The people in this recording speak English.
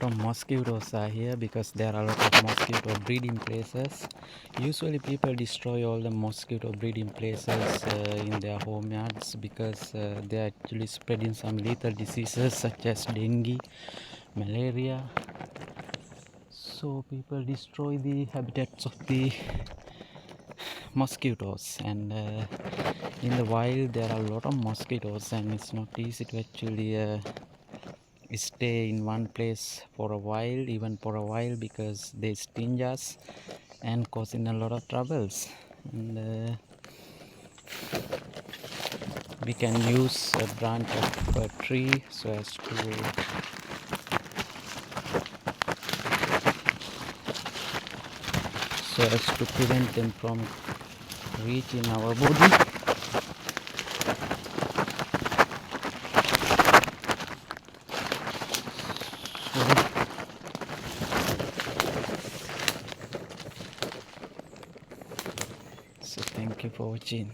lot of mosquitoes are here because there are a lot of mosquito breeding places. Usually people destroy all the mosquito breeding places in their home yards because they are actually spreading some lethal diseases such as dengue, malaria. So people destroy the habitats of the mosquitoes, and in the wild there are a lot of mosquitoes, and it's not easy to actually stay in one place for a while, even for a while, because they sting us and causing a lot of troubles. And we can use a branch of a tree so as to prevent them from reaching our body. So thank you for watching.